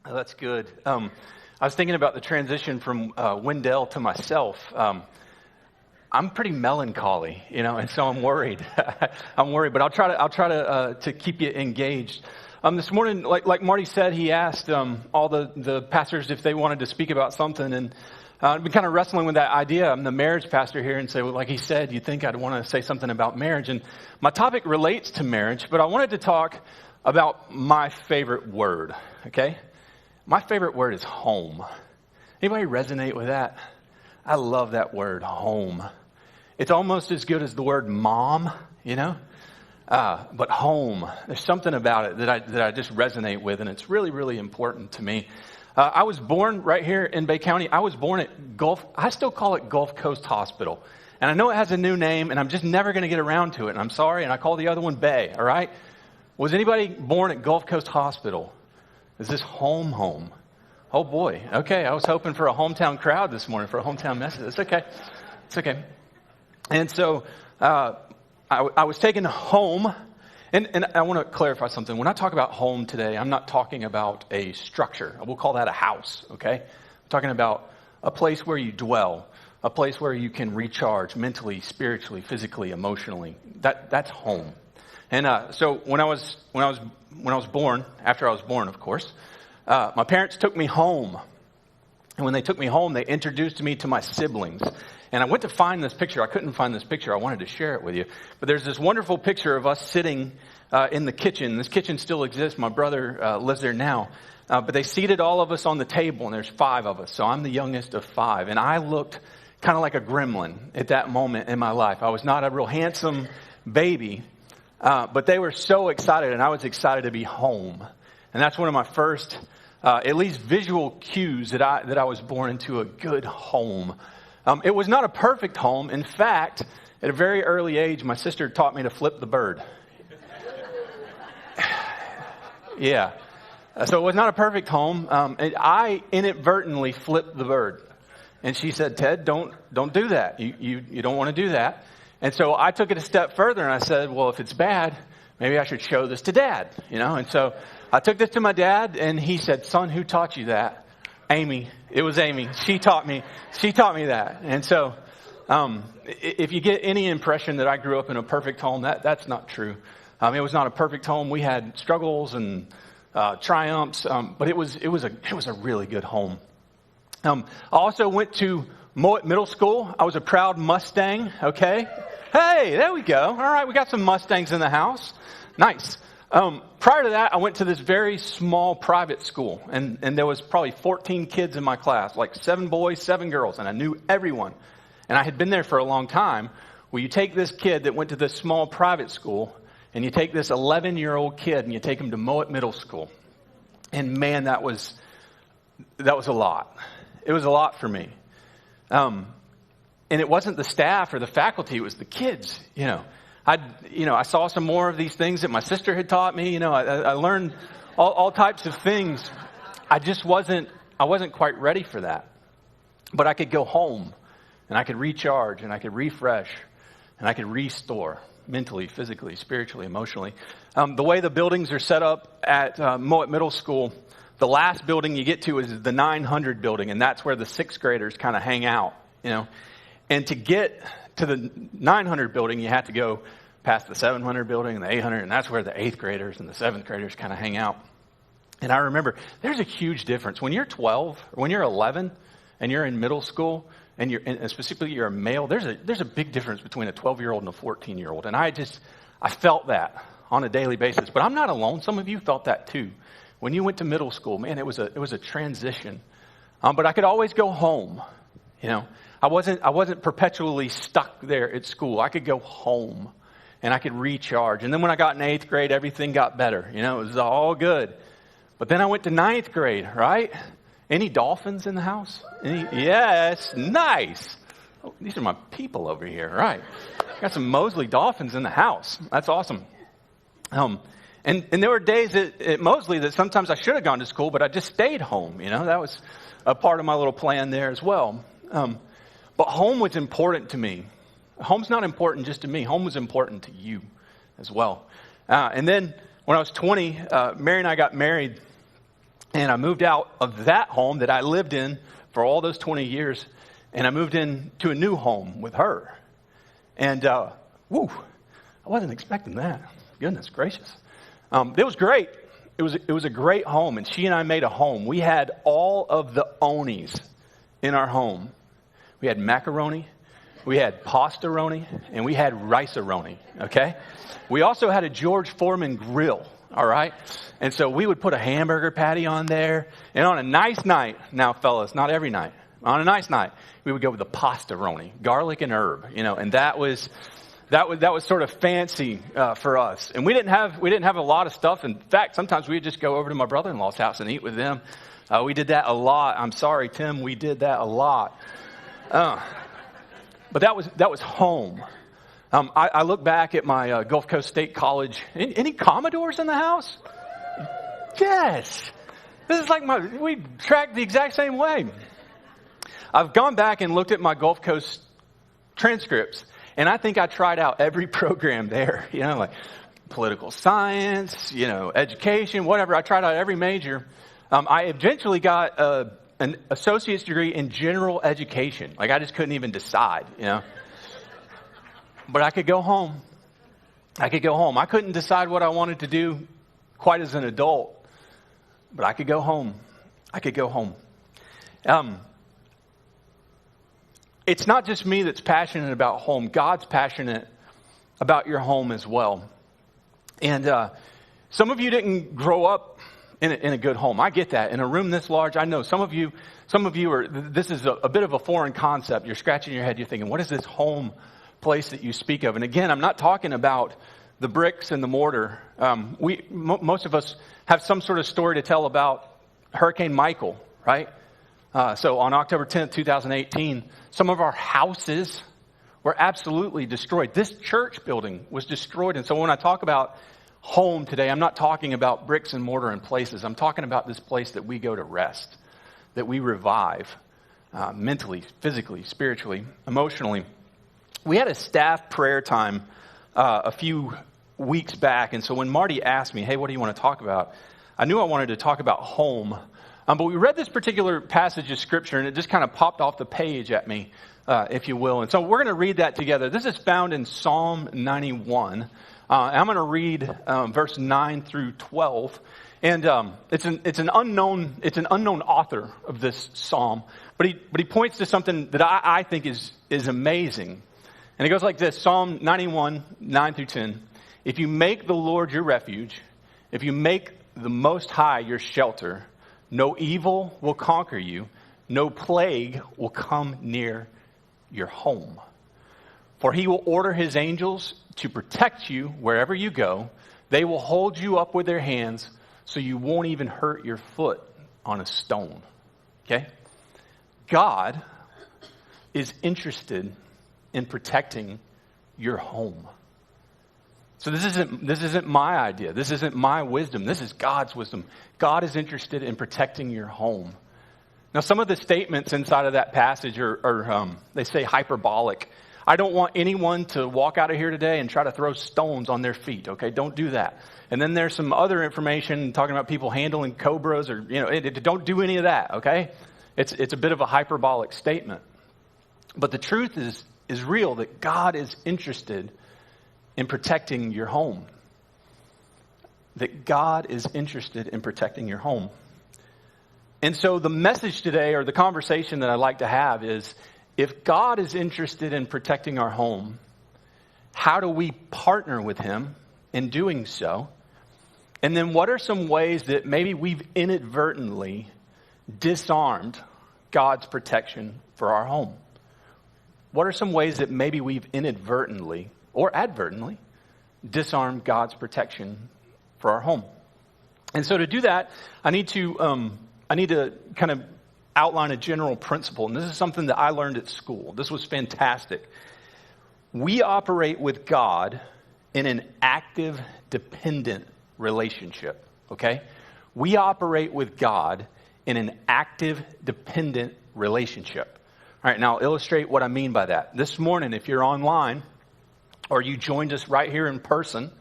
Oh, that's good. I was thinking about the transition from Wendell to myself. I'm pretty melancholy, and so I'm worried. I'm worried, but I'll try to keep you engaged. This morning, like Marty said, he asked all the pastors if they wanted to speak about something, and I've been kind of wrestling with that idea. I'm the marriage pastor here, and so like he said, you'd think I'd want to say something about marriage, and my topic relates to marriage, but I wanted to talk about my favorite word. Okay, my favorite word is home. Anybody resonate with that? I love that word, home. It's almost as good as the word mom, but home. There's something about it that I just resonate with, and it's really, really important to me. I was born right here in Bay County. I was born at I still call it Gulf Coast Hospital. And I know it has a new name, and I'm just never going to get around to it. And I'm sorry, and I call the other one Bay, all right? Was anybody born at Gulf Coast Hospital? Is this home? Oh, boy. Okay, I was hoping for a hometown crowd this morning, for a hometown message. It's okay. It's okay. And so I was taken home, and I want to clarify something. When I talk about home today, I'm not talking about a structure. We'll call that a house, okay? I'm talking about a place where you dwell, a place where you can recharge mentally, spiritually, physically, emotionally. That's home. And so when I was born, after I was born, of course, my parents took me home. And when they took me home, they introduced me to my siblings. And I went to find this picture. I couldn't find this picture. I wanted to share it with you. But there's this wonderful picture of us sitting in the kitchen. This kitchen still exists. My brother lives there now. But they seated all of us on the table, and there's 5 of us. So I'm the youngest of 5. And I looked kind of like a gremlin at that moment in my life. I was not a real handsome baby, but they were so excited, and I was excited to be home. And that's one of my first, at least visual cues that I was born into a good home. It was not a perfect home. In fact, at a very early age, my sister taught me to flip the bird. Yeah. So it was not a perfect home. And I inadvertently flipped the bird. And she said, Ted, don't do that. You don't want to do that. And so I took it a step further, and I said, well, if it's bad, maybe I should show this to Dad. And so I took this to my dad, and he said, son, who taught you that? Amy. It was Amy. She taught me that. And so if you get any impression that I grew up in a perfect home, that's not true. It was not a perfect home. We had struggles and triumphs, but it was a really good home. I also went to Mowat Middle School. I was a proud Mustang. Okay. Hey, there we go. All right, we got some Mustangs in the house. Nice. Prior to that, I went to this very small private school, and there was probably 14 kids in my class, like 7 boys, 7 girls, and I knew everyone. And I had been there for a long time. Well, you take this kid that went to this small private school, and you take this 11-year-old kid, and you take him to Mowat Middle School. And man, that was a lot. It was a lot for me. And it wasn't the staff or the faculty, it was the kids, I saw some more of these things that my sister had taught me. I learned all types of things. I wasn't quite ready for that. But I could go home, and I could recharge, and I could refresh, and I could restore mentally, physically, spiritually, emotionally. The way the buildings are set up at Mowat Middle School, the last building you get to is the 900 building, and that's where the 6th graders kind of hang out, And to get to the 900 building, you have to go past the 700 building and the 800, and that's where the 8th graders and the 7th graders kind of hang out. And I remember there's a huge difference. When you're 12 or when you're 11 and you're in middle school and specifically you're a male, there's a big difference between a 12-year-old and a 14-year-old. And I felt that on a daily basis. But I'm not alone. Some of you felt that too. When you went to middle school, man, it was a transition. But I could always go home, I wasn't perpetually stuck there at school. I could go home and I could recharge. And then when I got in 8th grade, everything got better. It was all good. But then I went to 9th grade, right? Any dolphins in the house? Yes, nice. Oh, these are my people over here, right? Got some Mosley Dolphins in the house. That's awesome. And there were days at Mosley that sometimes I should have gone to school, but I just stayed home. That was a part of my little plan there as well. But home was important to me. Home's not important just to me. Home was important to you as well. And then when I was 20, Mary and I got married. And I moved out of that home that I lived in for all those 20 years, and I moved into a new home with her. And, I wasn't expecting that. Goodness gracious. It was great. It was a great home, and she and I made a home. We had all of the onies in our home. We had macaroni, we had pasta-roni, and we had rice-a-roni, okay? We also had a George Foreman grill, all right? And so we would put a hamburger patty on there, and on a nice night, now fellas, not every night, on a nice night, we would go with the pasta-roni, garlic and herb, and that was sort of fancy for us. And we didn't have a lot of stuff. In fact, sometimes we would just go over to my brother-in-law's house and eat with them. We did that a lot. I'm sorry, Tim, we did that a lot. But that was home. I look back at my Gulf Coast State College. Any Commodores in the house? Yes. This is like we tracked the exact same way. I've gone back and looked at my Gulf Coast transcripts, and I think I tried out every program there, like political science, education, whatever. I tried out every major. I eventually got an associate's degree in general education. Like I just couldn't even decide, But I could go home. I couldn't decide what I wanted to do quite as an adult, but I could go home. It's not just me that's passionate about home. God's passionate about your home as well. And some of you didn't grow up in a good home. I get that. In a room this large, I know some of you are, this is a bit of a foreign concept. You're scratching your head. You're thinking, what is this home place that you speak of? And again, I'm not talking about the bricks and the mortar. Most of us have some sort of story to tell about Hurricane Michael, right? So on October 10th, 2018, some of our houses were absolutely destroyed. This church building was destroyed. And so when I talk about home today, I'm not talking about bricks and mortar and places. I'm talking about this place that we go to rest, that we revive mentally, physically, spiritually, emotionally. We had a staff prayer time a few weeks back. And so when Marty asked me, hey, what do you want to talk about? I knew I wanted to talk about home. But we read this particular passage of Scripture, and it just kind of popped off the page at me, if you will. And so we're going to read that together. This is found in Psalm 91. I'm going to read verse 9 through 12. And it's an unknown author of this psalm, but he points to something that I think is amazing. And it goes like this: Psalm 91, 9 through 10. If you make the Lord your refuge, if you make the Most High your shelter, no evil will conquer you, no plague will come near your home. For he will order his angels to protect you wherever you go. They will hold you up with their hands so you won't even hurt your foot on a stone. Okay? God is interested in protecting your home. So this isn't my idea. This isn't my wisdom. This is God's wisdom. God is interested in protecting your home. Now, some of the statements inside of that passage are they say hyperbolic. I don't want anyone to walk out of here today and try to throw stones on their feet. Okay, don't do that. And then there's some other information talking about people handling cobras, or don't do any of that. Okay, it's a bit of a hyperbolic statement. But the truth is real, that God is interested in protecting your home. That God is interested in protecting your home. And so the message today, or the conversation that I'd like to have, is if God is interested in protecting our home, how do we partner with him in doing so? And then what are some ways that maybe we've inadvertently disarmed God's protection for our home? What are some ways that maybe we've inadvertently or advertently disarmed God's protection for our home? And so to do that, I need to kind of outline a general principle. And this is something that I learned at school. This was fantastic. We operate with God in an active, dependent relationship. Okay? We operate with God in an active, dependent relationship. All right, now I'll illustrate what I mean by that. This morning, if you're online, or you joined us right here in person,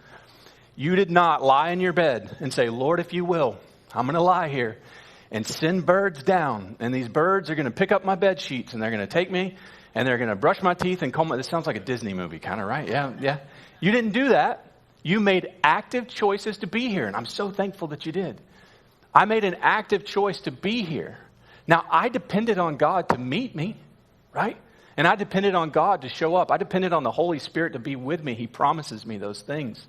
you did not lie in your bed and say, Lord, if you will, I'm going to lie here and send birds down. And these birds are going to pick up my bed sheets and they're going to take me and they're going to brush my teeth and comb my... This sounds like a Disney movie kind of, right? Yeah. You didn't do that. You made active choices to be here. And I'm so thankful that you did. I made an active choice to be here. Now, I depended on God to meet me, right? And I depended on God to show up. I depended on the Holy Spirit to be with me. He promises me those things.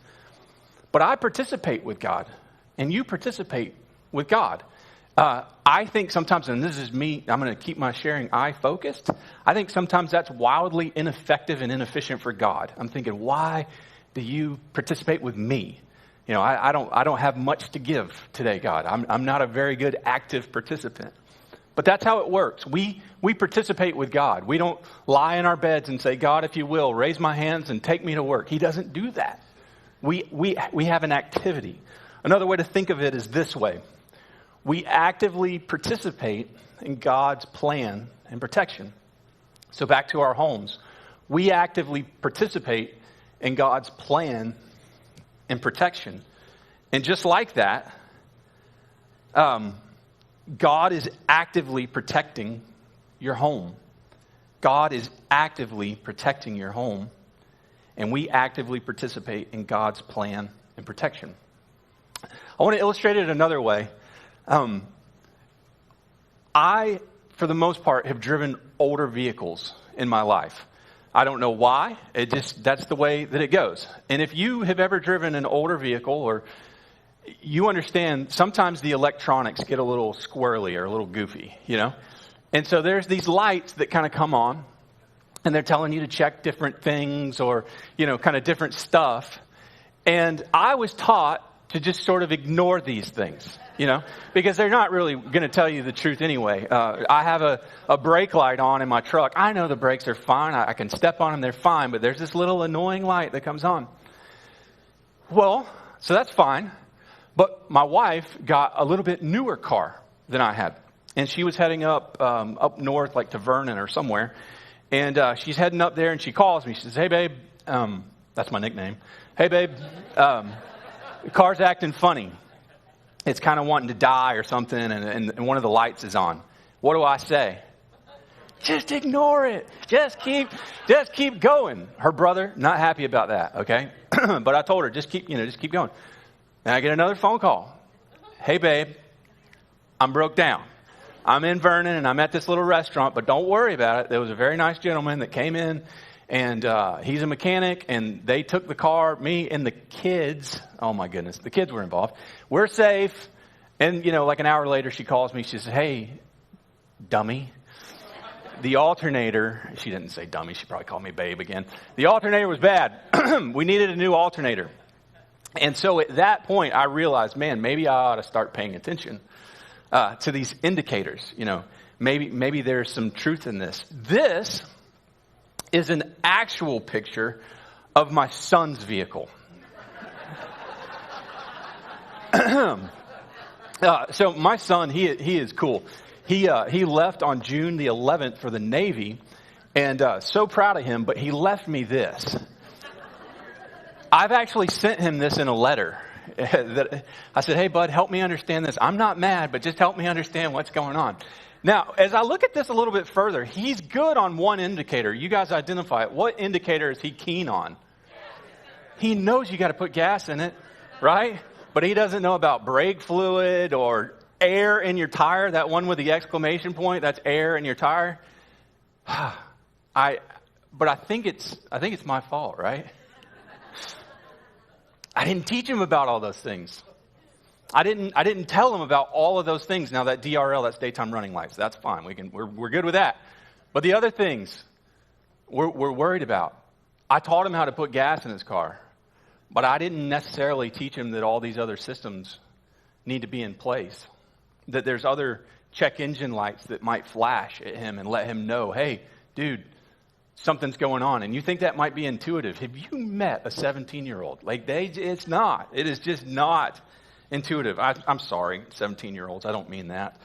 But I participate with God, and you participate with God. I think sometimes, and this is me, I'm going to keep my sharing eye-focused. I think sometimes that's wildly ineffective and inefficient for God. I'm thinking, why do you participate with me? You know, I don't have much to give today, God. I'm not a very good active participant. But that's how it works. We participate with God. We don't lie in our beds and say, God, if you will, raise my hands and take me to work. He doesn't do that. We have an activity. Another way to think of it is this way. We actively participate in God's plan and protection. So back to our homes. We actively participate in God's plan and protection. And just like that, God is actively protecting your home. God is actively protecting your home. And we actively participate in God's plan and protection. I want to illustrate it another way. I, for the most part, have driven older vehicles in my life. I don't know why. That's the way that it goes. And if you have ever driven an older vehicle, or you understand, sometimes the electronics get a little squirrely or a little goofy, you know? And so there's these lights that kind of come on, and they're telling you to check different things or, you know, kind of different stuff. And I was taught to just sort of ignore these things, you know, because they're not really going to tell you the truth anyway. I have a brake light on in my truck. I know the brakes are fine. I can step on them. They're fine. But there's this little annoying light that comes on. Well, so that's fine. But my wife got a little bit newer car than I had. And she was heading up north, like to Vernon or somewhere. And she's heading up there, and she calls me. She says, hey, babe. That's my nickname. Hey, babe. The car's acting funny. It's kind of wanting to die or something, and one of the lights is on. What do I say? Just ignore it. Just keep going. Her brother, not happy about that, okay? But I told her, just keep going. And I get another phone call. Hey, babe, I'm broke down. I'm in Vernon, and I'm at this little restaurant, but don't worry about it. There was a very nice gentleman that came in, and he's a mechanic, and they took the car, me and the kids. Oh, my goodness. The kids were involved. We're safe. And, you know, like an hour later, she calls me. She says, hey, dummy. The alternator, she didn't say dummy. She probably called me babe again. The alternator was bad. We needed a new alternator. And so at that point, I realized, man, maybe I ought to start paying attention to these indicators. You know, maybe there's some truth in this. This is an actual picture of my son's vehicle. So my son, he is cool. He left on June the 11th for the Navy, and so proud of him, but he left me this. I've actually sent him this in a letter. That I said, hey, bud, help me understand this. I'm not mad, but just help me understand what's going on. Now, as I look at this a little bit further, he's good on one indicator. You guys identify it. What indicator is he keen on? He knows you got to put gas in it, right? But he doesn't know about brake fluid or air in your tire. That one with the exclamation point, that's air in your tire. But I think it's my fault, right? I didn't teach him about all those things. I didn't tell him about all of those things. Now that DRL, that's daytime running lights. That's fine. We're good with that. But the other things we're worried about. I taught him how to put gas in his car, but I didn't necessarily teach him that all these other systems need to be in place. That there's other check engine lights that might flash at him and let him know, hey, dude, something's going on. And you think that might be intuitive. Have you met a 17-year-old? Like, it's not. It is just not intuitive. I'm sorry, 17-year-olds. I don't mean that.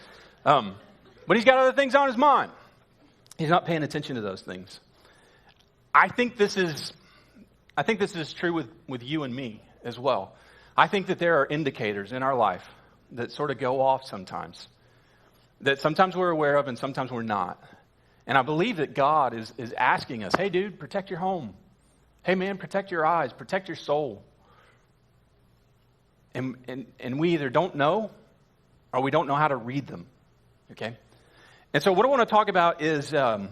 But he's got other things on his mind. He's not paying attention to those things. I think this is true with you and me as well. I think that there are indicators in our life that sort of go off sometimes, that sometimes we're aware of and sometimes we're not. And I believe that God is asking us, hey, dude, protect your home. Hey, man, protect your eyes, protect your soul. And we either don't know or we don't know how to read them, okay? And so what I want to talk about is a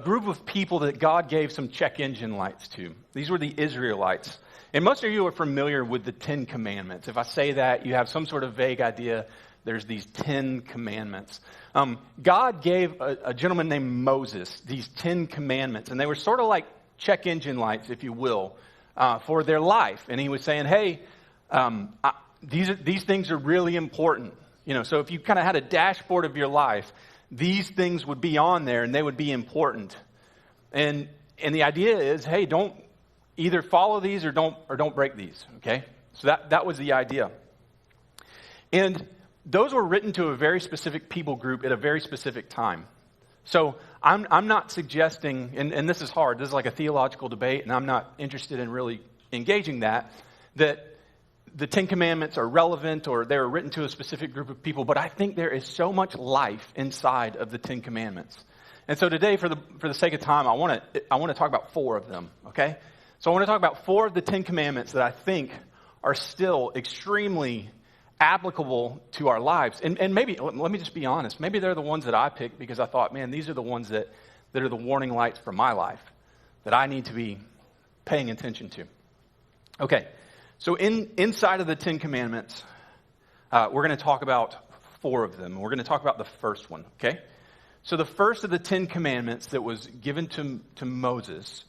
group of people that God gave some check engine lights to. These were the Israelites. And most of you are familiar with the 10 Commandments. If I say that, you have some sort of vague idea. There's these 10 Commandments. God gave a gentleman named Moses these 10 Commandments, and they were sort of like check engine lights, if you will, for their life. And he was saying, hey, these things are really important. You know, so if you kind of had a dashboard of your life, these things would be on there and they would be important. And the idea is, hey, don't either follow these or don't break these. Okay? So that was the idea. And those were written to a very specific people group at a very specific time. So I'm not suggesting, and this is hard, this is like a theological debate, and I'm not interested in really engaging that the 10 Commandments are relevant or they were written to a specific group of people, but I think there is so much life inside of the 10 Commandments. And so today, for the sake of time, I want to talk about 4 of them, okay? So I want to talk about 4 of the 10 Commandments that I think are still extremely applicable to our lives. And maybe, let me just be honest, maybe they're the ones that I picked because I thought, man, these are the ones that are the warning lights for my life that I need to be paying attention to. Okay, so inside of the 10 Commandments, we're going to talk about 4 of them. We're going to talk about the first one, okay? So the first of the 10 Commandments that was given to Moses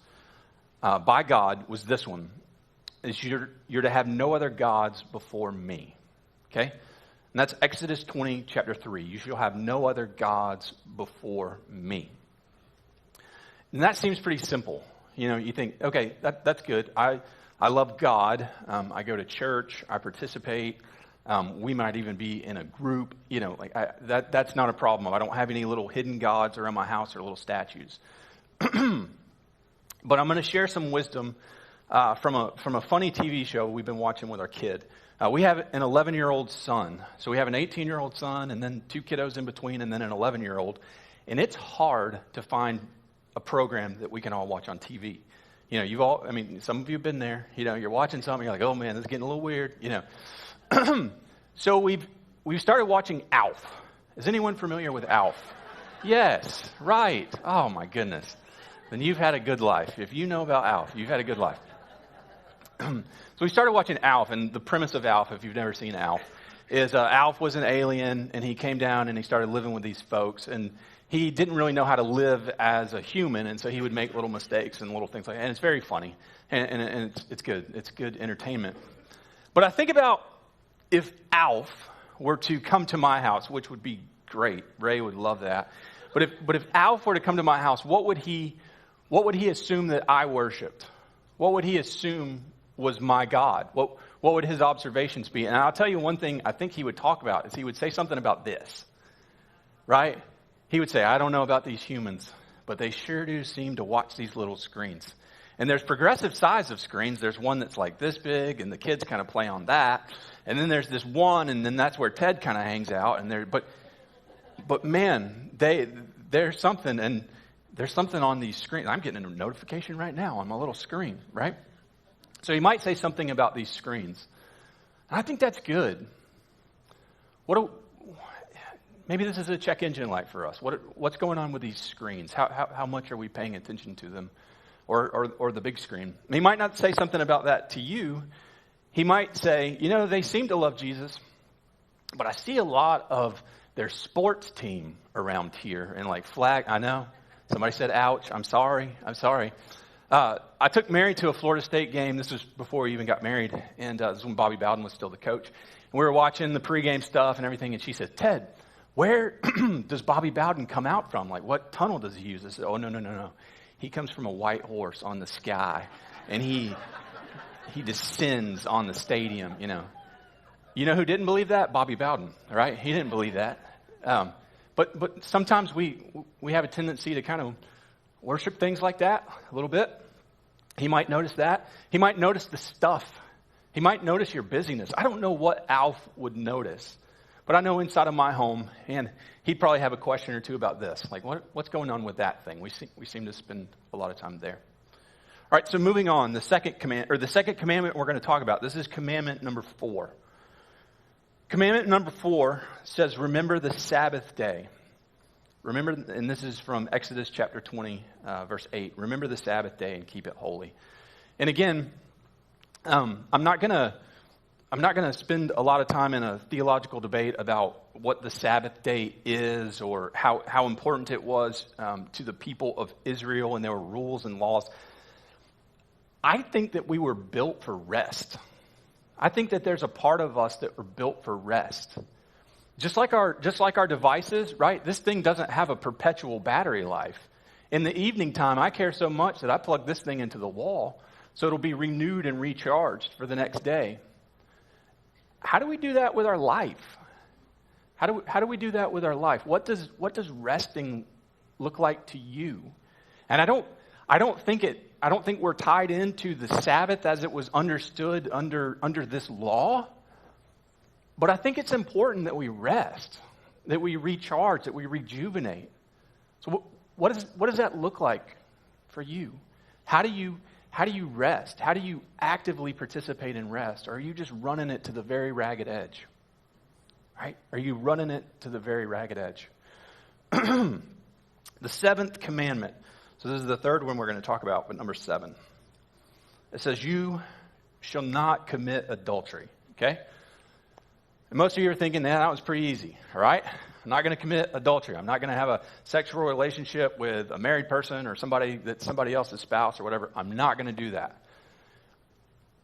by God was this one, is you're to have no other gods before me. Okay? And that's Exodus 20, chapter 3. You shall have no other gods before me. And that seems pretty simple. You know, you think, okay, that's good. I love God. I go to church. I participate. We might even be in a group. You know, like that's not a problem. I don't have any little hidden gods around my house or little statues. But I'm going to share some wisdom from a funny TV show we've been watching with our kid. We have an 11-year-old son. So we have an 18-year-old son and then 2 kiddos in between and then an 11-year-old. And it's hard to find a program that we can all watch on TV. You know, some of you have been there. You know, you're watching something, you're like, oh man, this is getting a little weird, you know. So we've started watching Alf. Is anyone familiar with Alf? Yes, right. Oh my goodness. Then you've had a good life. If you know about Alf, you've had a good life. So we started watching Alf, and the premise of Alf, if you've never seen Alf, is Alf was an alien, and he came down and he started living with these folks, and he didn't really know how to live as a human, and so he would make little mistakes and little things like that, and it's very funny, and it's good. It's good entertainment. But I think about if Alf were to come to my house, which would be great. Ray would love that. But if Alf were to come to my house, what would he assume that I worshipped? What would he assume was my God? What would his observations be? And I'll tell you one thing I think he would talk about is he would say something about this, right? He would say, I don't know about these humans, but they sure do seem to watch these little screens. And there's progressive size of screens. There's one that's like this big, and the kids kind of play on that. And then there's this one, and then that's where Ted kind of hangs out. And but man, there's something, and there's something on these screens. I'm getting a notification right now on my little screen, right? So he might say something about these screens. And I think that's good. Maybe this is a check engine light for us. What's going on with these screens? How much are we paying attention to them? Or the big screen? He might not say something about that to you. He might say, you know, they seem to love Jesus, but I see a lot of their sports team around here and like flag. I know. Somebody said, ouch. I'm sorry. I took Mary to a Florida State game. This was before we even got married. And this was when Bobby Bowden was still the coach. And we were watching the pregame stuff and everything. And she said, Ted, where does Bobby Bowden come out from? Like, what tunnel does he use? I said, oh, no. He comes from a white horse on the sky. And he descends on the stadium, you know. You know who didn't believe that? Bobby Bowden, right? He didn't believe that. But sometimes we have a tendency to kind of worship things like that a little bit. He might notice that. He might notice the stuff He might notice your busyness. I don't know what Alf would notice, but I know inside of my home, and he'd probably have a question or two about this. Like, what's going on with that thing? We seem to spend a lot of time there. All right, so moving on, the second commandment we're going to talk about. This is commandment number 4. Commandment number 4 says, remember the Sabbath day. Remember, and this is from Exodus chapter 20, verse 8. Remember the Sabbath day and keep it holy. And again, I'm not gonna spend a lot of time in a theological debate about what the Sabbath day is or how important it was to the people of Israel and there were rules and laws. I think that we were built for rest. I think that there's a part of us that were built for rest. Just like our devices, right? This thing doesn't have a perpetual battery life. In the evening time, I care so much that I plug this thing into the wall so it'll be renewed and recharged for the next day. How do we do that with our life? How do we do that with our life? What does resting look like to you? And I don't think we're tied into the Sabbath as it was understood under this law. But I think it's important that we rest, that we recharge, that we rejuvenate. So what does that look like for you? How do you rest? How do you actively participate in rest? Or are you just running it to the very ragged edge? Right? Are you running it to the very ragged edge? The 7th commandment. So this is the third one we're going to talk about, but number 7. It says, you shall not commit adultery. Okay? And most of you are thinking, that was pretty easy. All right? I'm not going to commit adultery. I'm not going to have a sexual relationship with a married person or somebody else's spouse or whatever. I'm not going to do that.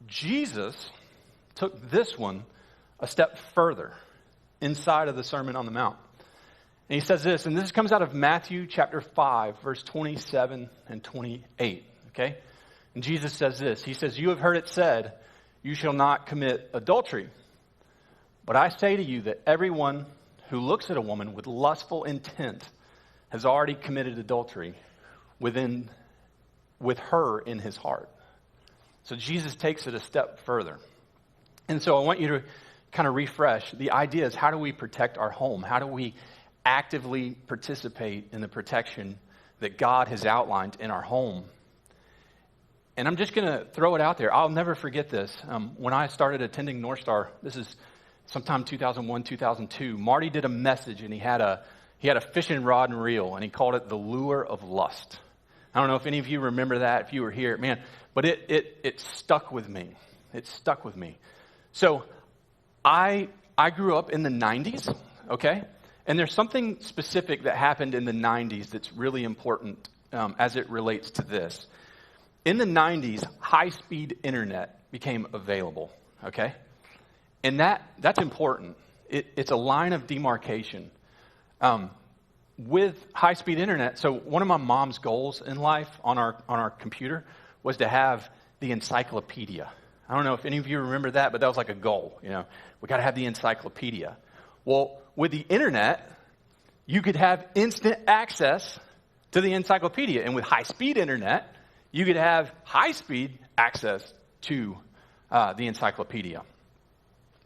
Jesus took this one a step further inside of the Sermon on the Mount. And he says this, and this comes out of Matthew chapter 5, verse 27 and 28. Okay? And Jesus says this. He says, you have heard it said, you shall not commit adultery. But I say to you that everyone who looks at a woman with lustful intent has already committed adultery with her in his heart. So Jesus takes it a step further. And so I want you to kind of refresh. The idea is, how do we protect our home? How do we actively participate in the protection that God has outlined in our home? And I'm just going to throw it out there. I'll never forget this. When I started attending Northstar, this is sometime 2001, 2002, Marty did a message, and he had a fishing rod and reel, and he called it the lure of lust. I don't know if any of you remember that, if you were here, man, but it stuck with me. It stuck with me. So I grew up in the 90s, okay? And there's something specific that happened in the 90s that's really important as it relates to this. In the 90s, high-speed internet became available, okay? And that's important. It's a line of demarcation. With high-speed internet, so one of my mom's goals in life on our computer was to have the encyclopedia. I don't know if any of you remember that, but that was like a goal. You know, we got to have the encyclopedia. Well, with the internet, you could have instant access to the encyclopedia. And with high-speed internet, you could have high-speed access to the encyclopedia.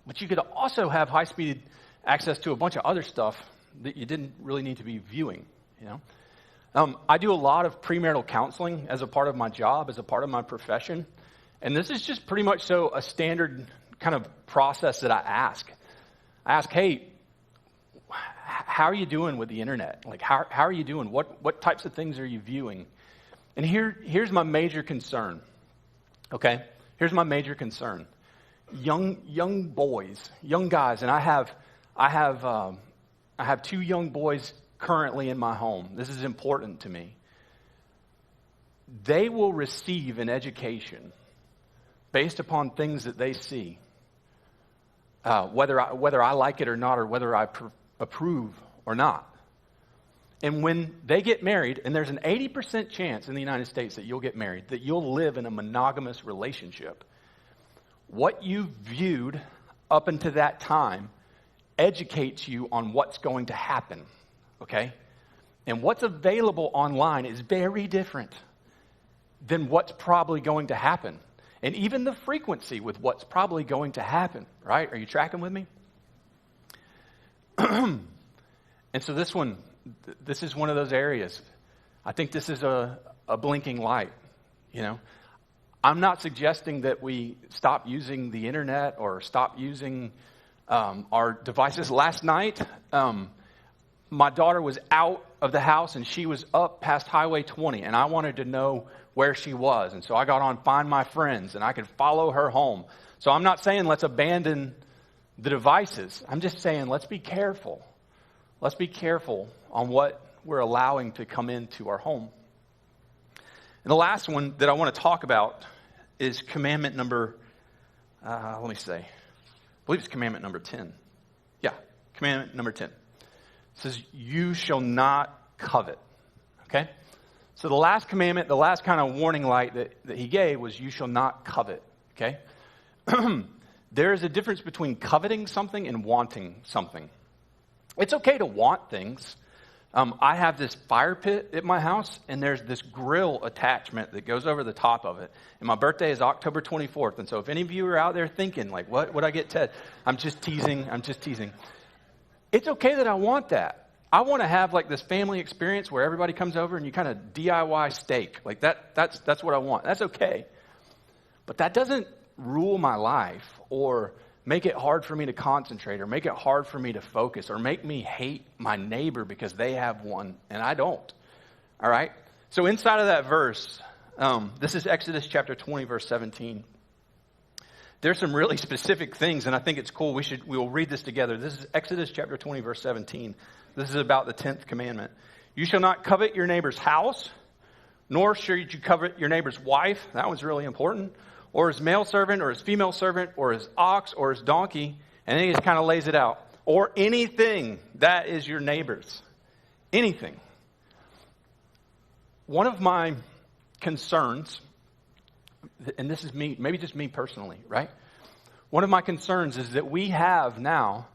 But you could also have high-speed access to a bunch of other stuff that you didn't really need to be viewing, you know. I do a lot of premarital counseling as a part of my job, as a part of my profession. And this is just pretty much so a standard kind of process that I ask. I ask, hey, how are you doing with the internet? Like, how are you doing? What types of things are you viewing? And here's my major concern, okay? Here's my major concern. Young boys, young guys, and I have 2 young boys currently in my home. This is important to me. They will receive an education based upon things that they see, whether I like it or not, or whether I approve or not. And when they get married, and there's an 80% chance in the United States that you'll get married, that you'll live in a monogamous relationship, what you viewed up until that time educates you on what's going to happen, okay? And what's available online is very different than what's probably going to happen. and even the frequency with what's probably going to happen, right? Are you tracking with me? And so this is one of those areas. I think this is a blinking light, I'm not suggesting that we stop using the internet or stop using our devices. Last night, my daughter was out of the house and she was up past Highway 20, and I wanted to know where she was. And so I got on Find My Friends and I could follow her home. So I'm not saying let's abandon the devices. I'm just saying let's be careful. Let's be careful on what we're allowing to come into our home. And the last one that I want to talk about is commandment number, I believe it's commandment number 10. Yeah, commandment number 10. It says, you shall not covet. Okay? So the last commandment, the last kind of warning light that he gave was, you shall not covet. Okay? There is a difference between coveting something and wanting something. It's okay to want things. I have this fire pit at my house, and there's this grill attachment that goes over the top of it. And my birthday is October 24th. And so if any of you are out there thinking, like, what would I get Ted? I'm just teasing. It's okay that I want that. I want to have like this family experience where everybody comes over and you kind of DIY steak. Like that's what I want. That's okay. But that doesn't rule my life or make it hard for me to concentrate or make it hard for me to focus or make me hate my neighbor because they have one and I don't. All right? So inside of that verse, this is Exodus chapter 20, verse 17. There's some really specific things, and I think it's cool. We'll read this together. This is Exodus chapter 20, verse 17. This is about the 10th commandment. You shall not covet your neighbor's house, nor shall you covet your neighbor's wife. That one's really important. Or his male servant, or his female servant, or his ox, or his donkey. And then he just kind of lays it out. Or anything that is your neighbor's. Anything. One of my concerns, and this is me, maybe just me personally, right? One of my concerns is that we have now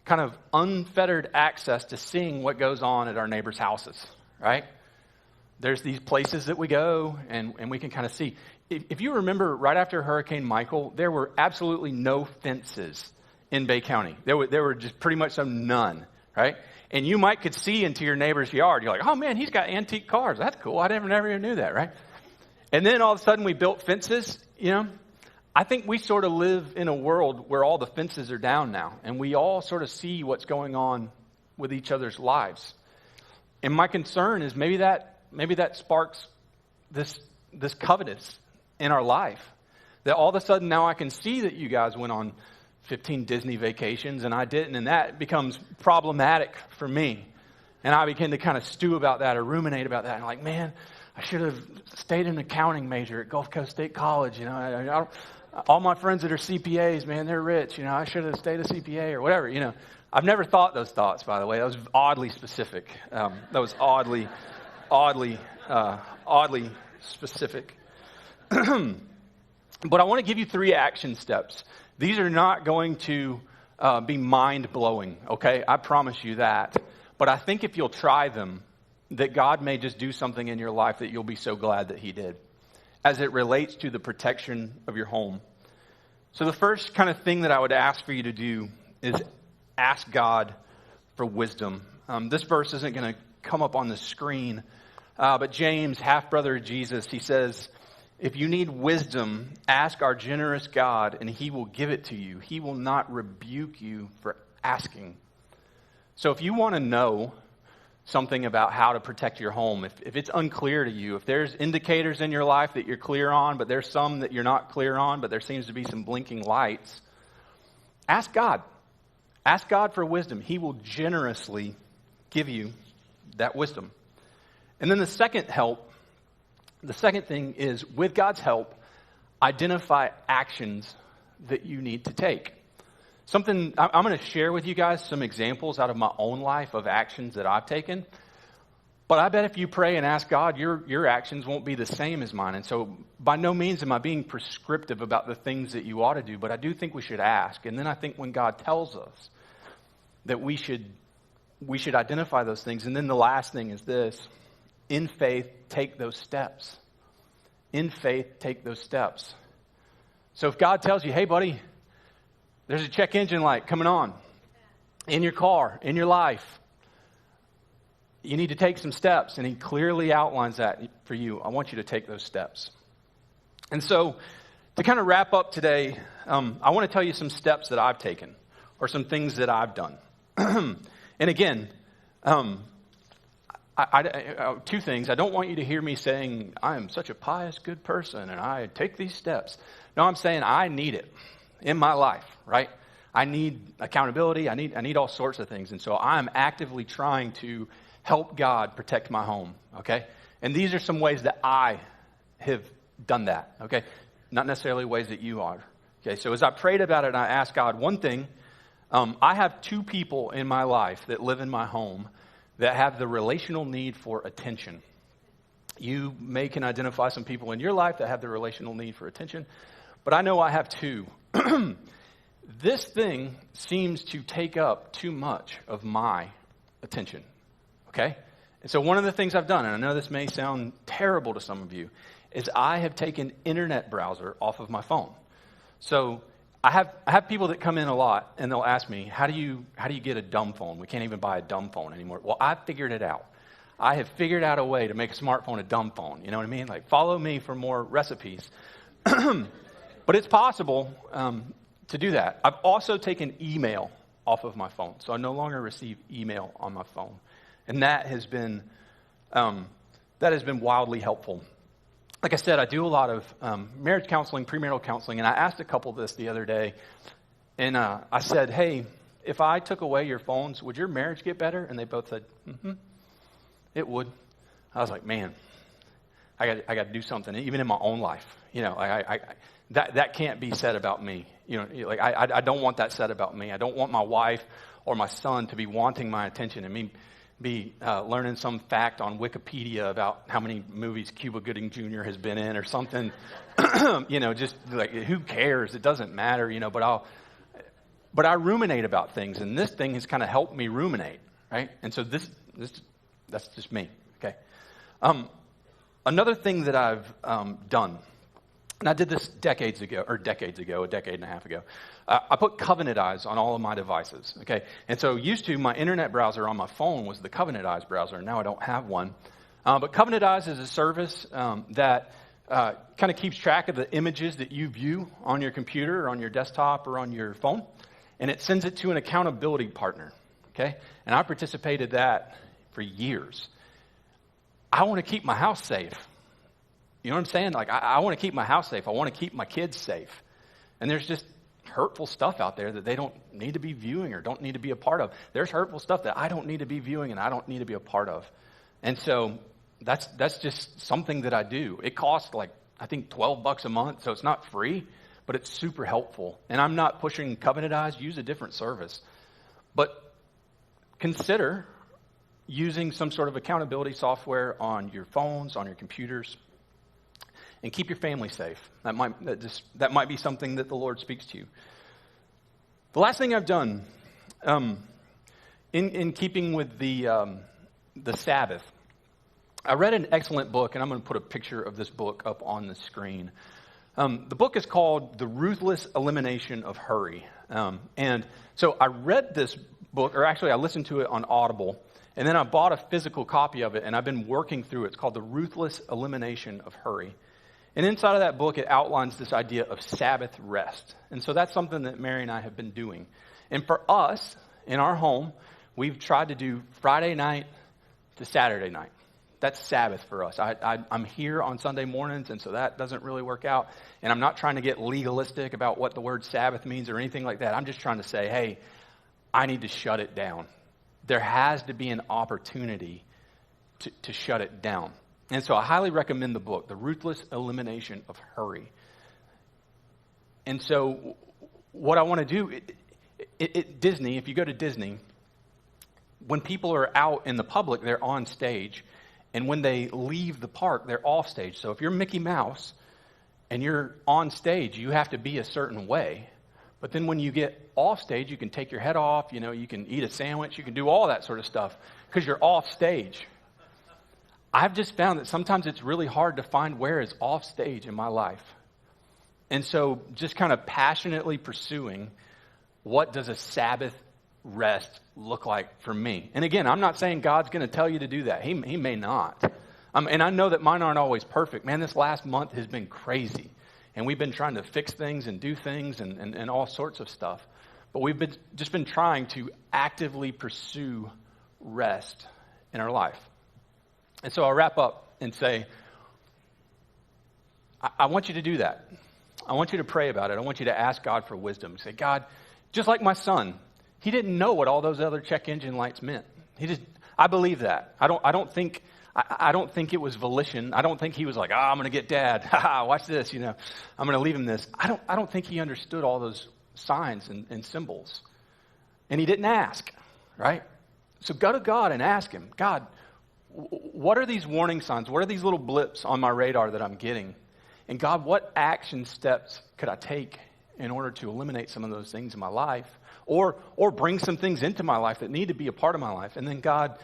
kind of unfettered access to seeing what goes on at our neighbors' houses, right? There's these places that we go and we can kind of see. If you remember, right after Hurricane Michael, there were absolutely no fences in Bay County. There were just pretty much none, right? And you could see into your neighbor's yard. You're like, oh man, he's got antique cars. That's cool. I never even knew that, right? And then all of a sudden we built fences, I think we sort of live in a world where all the fences are down now. And we all sort of see what's going on with each other's lives. And my concern is maybe that sparks this covetous in our life. That all of a sudden now I can see that you guys went on 15 Disney vacations and I didn't. And that becomes problematic for me. And I begin to kind of stew about that or ruminate about that. And like, man, I should have stayed an accounting major at Gulf Coast State College. All my friends that are CPAs, man, they're rich. I should have stayed a CPA or whatever. I've never thought those thoughts, by the way. That was oddly specific. That was oddly specific. But I want to give you 3 action steps. These are not going to be mind-blowing, okay? I promise you that. But I think if you'll try them, that God may just do something in your life that you'll be so glad that he did as it relates to the protection of your home. So the first kind of thing that I would ask for you to do is ask God for wisdom. This verse isn't going to come up on the screen, but James, half-brother of Jesus, he says, if you need wisdom, ask our generous God and he will give it to you. He will not rebuke you for asking. So if you want to know something about how to protect your home, if it's unclear to you, if there's indicators in your life that you're clear on, but there's some that you're not clear on, but there seems to be some blinking lights, ask God. Ask God for wisdom. He will generously give you that wisdom. And then the second thing is, with God's help, identify actions that you need to take. I'm going to share with you guys some examples out of my own life of actions that I've taken. But I bet if you pray and ask God, your actions won't be the same as mine. And so by no means am I being prescriptive about the things that you ought to do, but I do think we should ask. And then I think when God tells us that we should identify those things. And then the last thing is this: in faith, take those steps. In faith, take those steps. So if God tells you, hey, buddy, there's a check engine light coming on in your car, in your life, you need to take some steps, and he clearly outlines that for you. I want you to take those steps. And so to kind of wrap up today, I want to tell you some steps that I've taken or some things that I've done. And again, two things. I don't want you to hear me saying, I am such a pious, good person, and I take these steps. No, I'm saying I need it in my life, right? I need accountability. I need all sorts of things. And so I'm actively trying to help God protect my home, okay? And these are some ways that I have done that, okay? Not necessarily ways that you are, okay? So as I prayed about it and I asked God one thing, I have two people in my life that live in my home that have the relational need for attention. You can identify some people in your life that have the relational need for attention, but I know I have two. This thing seems to take up too much of my attention, okay? And so one of the things I've done, and I know this may sound terrible to some of you, is I have taken internet browser off of my phone. So I have people that come in a lot, and they'll ask me, how do you get a dumb phone? We can't even buy a dumb phone anymore. Well, I figured it out. I have figured out a way to make a smartphone a dumb phone. You know what I mean? Like, follow me for more recipes. But it's possible to do that. I've also taken email off of my phone, so I no longer receive email on my phone, and that has been wildly helpful. Like I said, I do a lot of marriage counseling, premarital counseling, and I asked a couple this the other day, and I said, hey, if I took away your phones, would your marriage get better? And they both said, it would. I was like, man, I got to do something, even in my own life. You know, that can't be said about me. You know, like I don't want that said about me. I don't want my wife or my son to be wanting my attention and me be learning some fact on Wikipedia about how many movies Cuba Gooding Jr. has been in or something. You know, just like, who cares? It doesn't matter, you know, but I ruminate about things, and this thing has kind of helped me ruminate, right? And so that's just me, okay? Another thing that I've done, and I did this a decade and a half ago. I put Covenant Eyes on all of my devices, okay? And so used to, my internet browser on my phone was the Covenant Eyes browser, and now I don't have one. But Covenant Eyes is a service that kind of keeps track of the images that you view on your computer or on your desktop or on your phone, and it sends it to an accountability partner, okay? And I participated that for years. I want to keep my house safe. You know what I'm saying? Like, I want to keep my house safe. I want to keep my kids safe. And there's just hurtful stuff out there that they don't need to be viewing or don't need to be a part of. There's hurtful stuff that I don't need to be viewing and I don't need to be a part of. And so that's just something that I do. It costs like, I think $12 a month, so it's not free, but it's super helpful. And I'm not pushing Covenant Eyes. Use a different service. But consider using some sort of accountability software on your phones, on your computers, and keep your family safe. That might be something that the Lord speaks to you. The last thing I've done, in keeping with the Sabbath, I read an excellent book, and I'm going to put a picture of this book up on the screen. The book is called The Ruthless Elimination of Hurry. And so I read this book, or actually I listened to it on Audible, and then I bought a physical copy of it, and I've been working through it. It's called The Ruthless Elimination of Hurry. And inside of that book, it outlines this idea of Sabbath rest. And so that's something that Mary and I have been doing. And for us, in our home, we've tried to do Friday night to Saturday night. That's Sabbath for us. I'm here on Sunday mornings, and so that doesn't really work out. And I'm not trying to get legalistic about what the word Sabbath means or anything like that. I'm just trying to say, hey, I need to shut it down. There has to be an opportunity to shut it down. And so I highly recommend the book, The Ruthless Elimination of Hurry. And so what I want to do, Disney, if you go to Disney, when people are out in the public, they're on stage. And when they leave the park, they're off stage. So if you're Mickey Mouse and you're on stage, you have to be a certain way. But then when you get off stage, you can take your head off, you know, you can eat a sandwich, you can do all that sort of stuff because you're off stage. I've just found that sometimes it's really hard to find where is off stage in my life. And so just kind of passionately pursuing, what does a Sabbath rest look like for me? And again, I'm not saying God's going to tell you to do that. He may not. And I know that mine aren't always perfect. Man, this last month has been crazy. And we've been trying to fix things and do things and all sorts of stuff. But we've just been trying to actively pursue rest in our life. And so I'll wrap up and say, I want you to do that. I want you to pray about it. I want you to ask God for wisdom. Say, God, just like my son, he didn't know what all those other check engine lights meant. I believe that. I don't think it was volition. I don't think he was like, I'm going to get dad. Watch this, I'm going to leave him this. I don't think he understood all those signs and symbols. And he didn't ask, right? So go to God and ask him, God, what are these warning signs? What are these little blips on my radar that I'm getting? And God, what action steps could I take in order to eliminate some of those things in my life, or bring some things into my life that need to be a part of my life? And then God,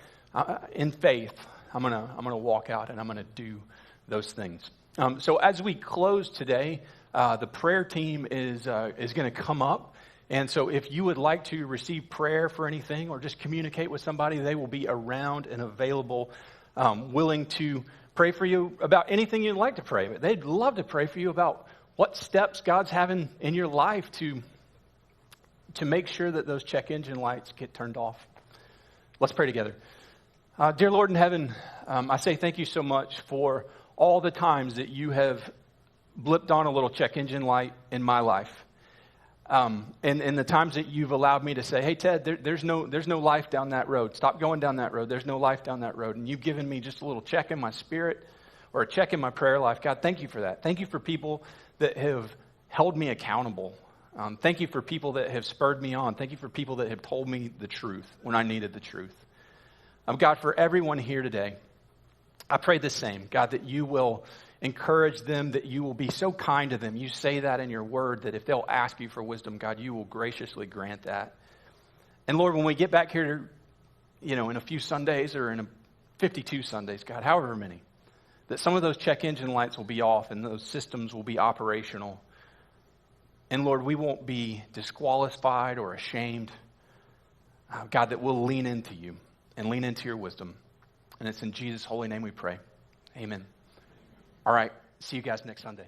in faith, I'm gonna walk out and I'm gonna do those things. So as we close today, the prayer team is going to come up. And so if you would like to receive prayer for anything or just communicate with somebody, they will be around and available, willing to pray for you about anything you'd like to pray. They'd love to pray for you about what steps God's having in your life to make sure that those check engine lights get turned off. Let's pray together. Dear Lord in heaven, I say thank you so much for all the times that you have blipped on a little check engine light in my life. And the times that you've allowed me to say, hey, Ted, there's no life down that road. Stop going down that road. There's no life down that road. And you've given me just a little check in my spirit or a check in my prayer life. God, thank you for that. Thank you for people that have held me accountable. Thank you for people that have spurred me on. Thank you for people that have told me the truth when I needed the truth. God, for everyone here today, I pray the same. God, that you will encourage them, that you will be so kind to them. You say that in your word, that if they'll ask you for wisdom, God, you will graciously grant that. And Lord, when we get back here, in a few Sundays or in 52 Sundays, God, however many, that some of those check engine lights will be off and those systems will be operational. And Lord, we won't be disqualified or ashamed. God, that we'll lean into you and lean into your wisdom. And it's in Jesus' holy name we pray. Amen. All right. See you guys next Sunday.